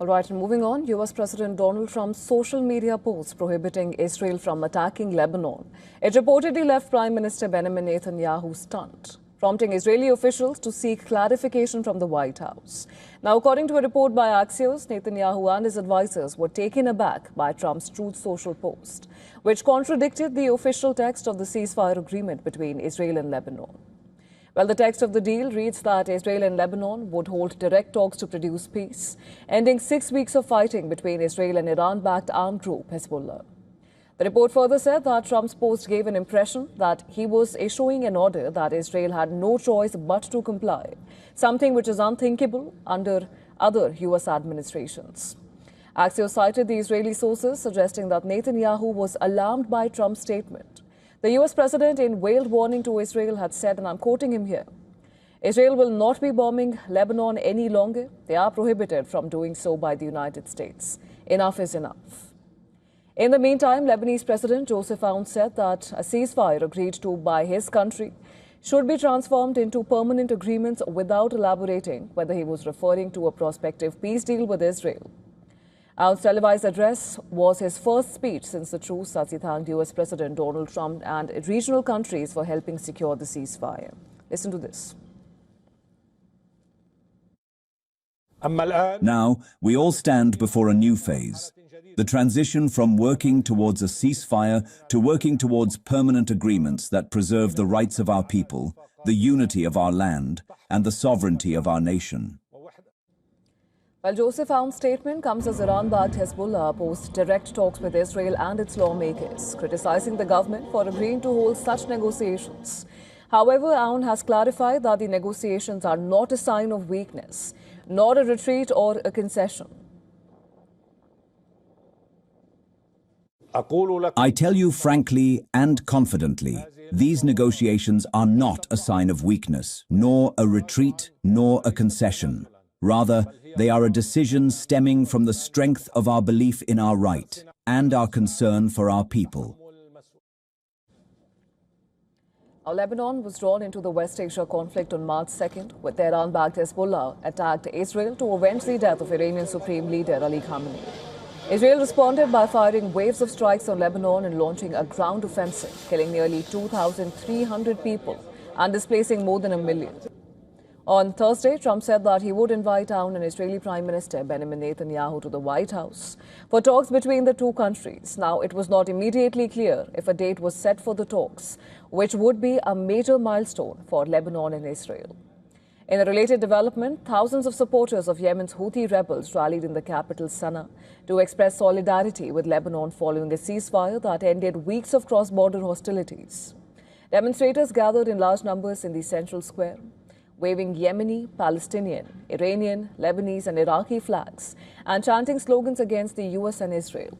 All right, and moving on, US President Donald Trump's social media post prohibiting Israel from attacking Lebanon. It reportedly left Prime Minister Benjamin Netanyahu stunned, prompting Israeli officials to seek clarification from the White House. Now, according to a report by Axios, Netanyahu and his advisors were taken aback by Trump's Truth Social post, which contradicted the official text of the ceasefire agreement between Israel and Lebanon. Well, the text of the deal reads that Israel and Lebanon would hold direct talks to produce peace, ending 6 weeks of fighting between Israel and Iran-backed armed group Hezbollah. The report further said that Trump's post gave an impression that he was issuing an order that Israel had no choice but to comply, something which is unthinkable under other U.S. administrations. Axios cited the Israeli sources suggesting that Netanyahu was alarmed by Trump's statement. The U.S. president, in veiled warning to Israel, had said, and I'm quoting him here, Israel will not be bombing Lebanon any longer. They are prohibited from doing so by the United States. Enough is enough. In the meantime, Lebanese President Joseph Aoun said that a ceasefire agreed to by his country should be transformed into permanent agreements without elaborating whether he was referring to a prospective peace deal with Israel. Aoun's televised address was his first speech since the truce, as he thanked U.S. President Donald Trump and regional countries for helping secure the ceasefire. Listen to this. Now, we all stand before a new phase. The transition from working towards a ceasefire to working towards permanent agreements that preserve the rights of our people, the unity of our land, and the sovereignty of our nation. Well, Joseph Aoun's statement comes as Iran-backed Hezbollah opposed direct talks with Israel and its lawmakers, criticizing the government for agreeing to hold such negotiations. However, Aoun has clarified that the negotiations are not a sign of weakness, nor a retreat or a concession. I tell you frankly and confidently, these negotiations are not a sign of weakness, nor a retreat, nor a concession. Rather, they are a decision stemming from the strength of our belief in our right and our concern for our people. Lebanon was drawn into the West Asia conflict on March 2nd, with Iran-backed Hezbollah attacked Israel to avenge the death of Iranian Supreme Leader Ali Khamenei. Israel responded by firing waves of strikes on Lebanon and launching a ground offensive, killing nearly 2,300 people and displacing more than 1 million. On Thursday, Trump said that he would invite Aoun and Israeli Prime Minister Benjamin Netanyahu to the White House for talks between the two countries. Now, it was not immediately clear if a date was set for the talks, which would be a major milestone for Lebanon and Israel. In a related development, thousands of supporters of Yemen's Houthi rebels rallied in the capital Sana'a to express solidarity with Lebanon following a ceasefire that ended weeks of cross-border hostilities. Demonstrators gathered in large numbers in the central square, waving Yemeni, Palestinian, Iranian, Lebanese and Iraqi flags and chanting slogans against the US and Israel.